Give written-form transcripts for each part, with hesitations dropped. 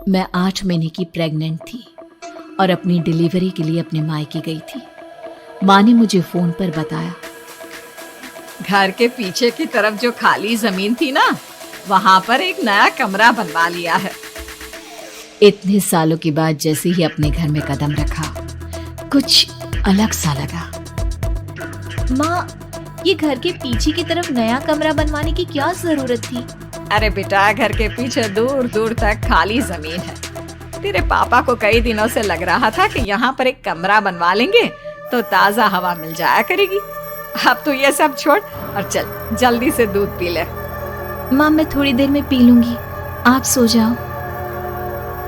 मैं 8 महीने की प्रेग्नेंट थी और अपनी डिलीवरी के लिए अपने मायके गई थी। माँ ने मुझे फोन पर बताया, घर के पीछे की तरफ जो खाली जमीन थी ना, वहाँ पर एक नया कमरा बनवा लिया है। इतने सालों के बाद जैसे ही अपने घर में कदम रखा, कुछ अलग सा लगा। माँ, ये घर के पीछे की तरफ नया कमरा बनवाने की क्या जरूरत थी? अरे बेटा, घर के पीछे दूर दूर तक खाली जमीन है। तेरे पापा को कई दिनों से लग रहा था कि यहाँ पर एक कमरा बनवा लेंगे तो ताजा हवा मिल जाया करेगी। अब तो ये सब छोड़ और चल जल्दी से दूध पी ले। माँ, मैं थोड़ी देर में पी लूंगी, आप सो जाओ।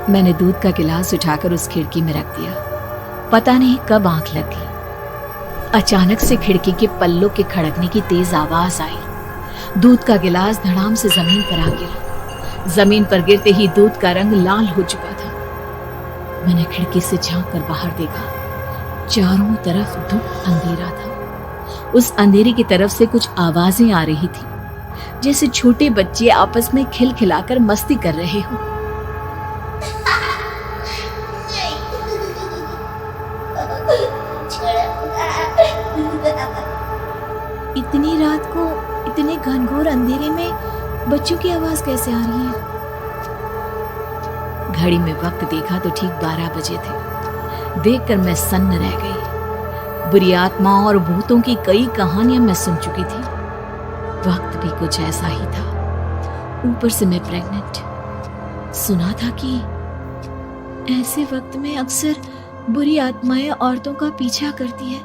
मैंने दूध का गिलास उठाकर उस खिड़की में रख दिया। पता नहीं कब आंख लग गई। अचानक से खिड़की के पल्लों के खड़कने की तेज आवाज आई। दूध का गिलास धड़ाम से जमीन पर आ गिरा। जमीन पर गिरते ही दूध का रंग लाल हो चुका था। मैंने खिड़की से झांक कर बाहर देखा। चारों तरफ धुंध अंधेरा था। उस अंधेरे की तरफ से कुछ आवाजें आ रही थी, जैसे छोटे बच्चे आपस में खिलखिलाकर मस्ती कर रहे हो। इतनी रात को इतने घनघोर अंधेरे में बच्चों की आवाज कैसे आ रही है? घड़ी में वक्त देखा तो ठीक 12 बजे थे। देखकर मैं सन्न रह गई। बुरी आत्मा और भूतों की कई कहानियां मैं सुन चुकी थी। वक्त भी कुछ ऐसा ही था। ऊपर से मैं प्रेग्नेंट। सुना था कि ऐसे वक्त में अक्सर बुरी आत्माएं औरतों का पीछा करती है,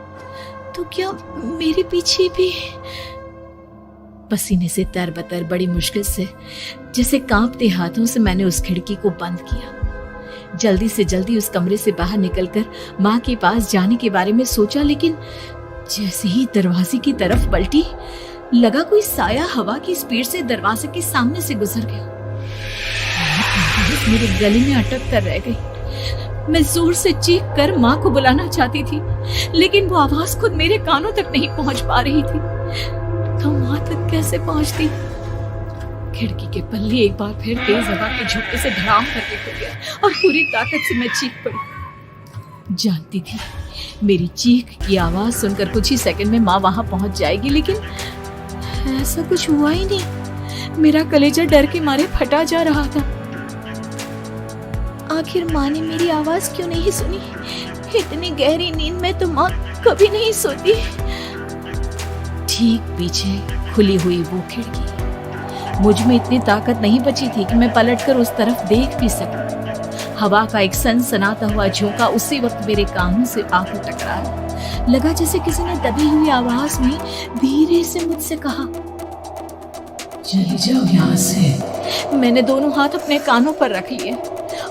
तो क्या मेरे पीछे भी? पसीने से तरबतर बड़ी मुश्किल से, जैसे कांपते हाथों से मैंने उस खिड़की को बंद किया। जल्दी से जल्दी उस कमरे से बाहर निकलकर माँ के पास जाने के बारे में सोचा, लेकिन जैसे ही दरवाजे की तरफ पलटी, लगा कोई साया हवा की स्पीड से दरवाजे के सामने से गुजर गया। मेरे गले में अटक कर रह गई। मैं जोर से चीख कर माँ को बुलाना चाहती थी, लेकिन वो आवाज खुद मेरे कानों तक नहीं पहुंच पा रही थी। तो माँ तक कैसे पहुंचती? खिड़की के पल्ले एक बार फिर तेज हवा के झोंके से धड़ाम करके खुल गया और पूरी ताकत से मैं चीख पड़ी। जानती थी मेरी चीख की आवाज सुनकर कुछ ही सेकंड में माँ वहां पहुंच जाएगी, लेकिन ऐसा कुछ हुआ ही नहीं। मेरा कलेजा डर के मारे फटा जा रहा था। आखिर माँ ने मेरी आवाज क्यों नहीं सुनी? इतनी गहरी नींद में तो माँ कभी नहीं सोती। ठीक पीछे खुली हुई वो खिड़की। मुझ में इतनी ताकत नहीं बची थी कि मैं पलटकर उस तरफ देख भी सकूं। हवा का एक सनसनाता हुआ झोंका उसी वक्त मेरे कानों से आकर टकराया। लगा जैसे किसी ने दबी हुई आवाज में धीरे से मुझसे कहा, चली जाओ यहाँ से। मैंने दोनों हाथ अपने कानों पर रख लिए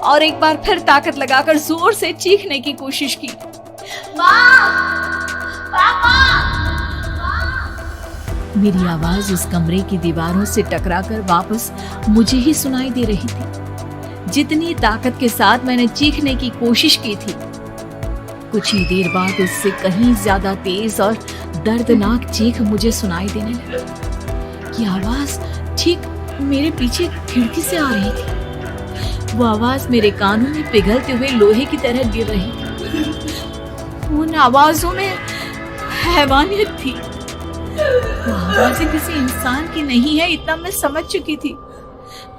और एक बार फिर ताकत लगाकर जोर से चीखने की कोशिश की। मेरी आवाज उस कमरे की दीवारों से टकराकर वापस मुझे ही सुनाई दे रही थी। जितनी ताकत के साथ मैंने चीखने की कोशिश की थी, कुछ ही देर बाद उससे कहीं ज्यादा तेज और दर्दनाक चीख मुझे सुनाई देने लगी। ये आवाज ठीक मेरे पीछे खिड़की से आ रही थी। वो आवाज मेरे कानों में पिघलते हुए लोहे की तरह गिर रही थी। उन आवाजों में हैवानियत थी। वो आवाजें किसी इंसान की नहीं है, इतना मैं समझ चुकी थी।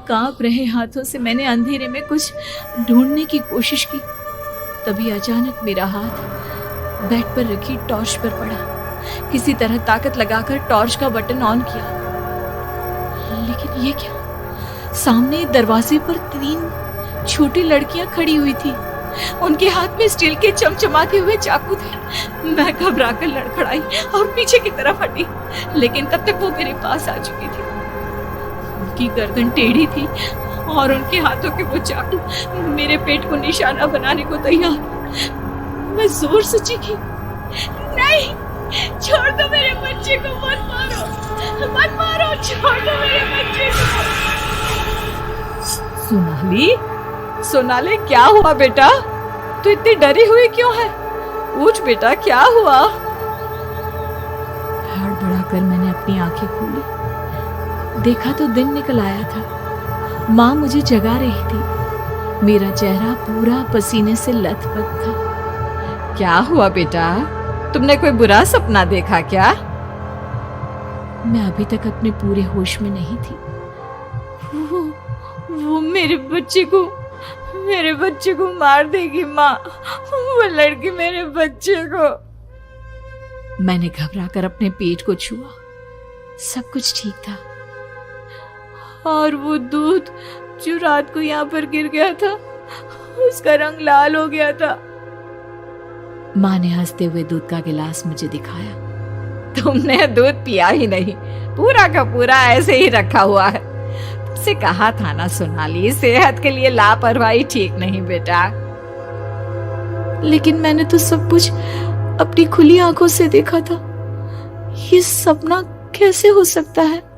कांप रहे हाथों से मैंने अंधेरे में कुछ ढूंढने की कोशिश की। तभी अचानक मेरा हाथ बेड पर रखी टॉर्च पर पड़ा। किसी तरह ताकत लगाकर टॉर्च का बटन ऑन किया, लेकिन ये क्या? सामने दरवाजे पर 3 छोटी लड़कियां खड़ी हुई थी। उनके हाथ में स्टील के चमचमाते हुए चाकू थे। मैं घबराकर लड़खड़ाई और पीछे की तरफ हटी, लेकिन तब तक वो मेरे पास आ चुकी थी। उनकी गर्दन टेढ़ी थी और उनके हाथों के वो चाकू मेरे पेट को निशाना बनाने को तैयार। मैं जोर से चीखी, नहीं, छोड़ दो मेरे बच्चे को, मत मारो, मत मारो, छोड़ दो मेरे बच्चे को। सोनाली, क्या हुआ बेटा? तू इतनी डरी हुई क्यों है? उठ बेटा, क्या हुआ? हड़बड़ाकर मैंने अपनी आंखें खोली। देखा तो दिन निकल आया था। माँ मुझे जगा रही थी। मेरा चेहरा पूरा पसीने से लथपथ था। क्या हुआ बेटा, तुमने कोई बुरा सपना देखा क्या? मैं अभी तक अपने पूरे होश में नहीं थी। वो मेरे बच्चे को मार देगी माँ, वो लड़की मेरे बच्चे को। मैंने घबराकर अपने पेट को छुआ। सब कुछ ठीक था। और वो दूध जो रात को यहाँ पर गिर गया था, उसका रंग लाल हो गया था। माँ ने हंसते हुए दूध का गिलास मुझे दिखाया। तुमने दूध पिया ही नहीं, पूरा का पूरा ऐसे ही रखा हुआ है। तुमसे कहा था ना सोनाली, सेहत के लिए लापरवाही ठीक नहीं बेटा। लेकिन मैंने तो सब कुछ अपनी खुली आंखों से देखा था। ये सपना कैसे हो सकता है?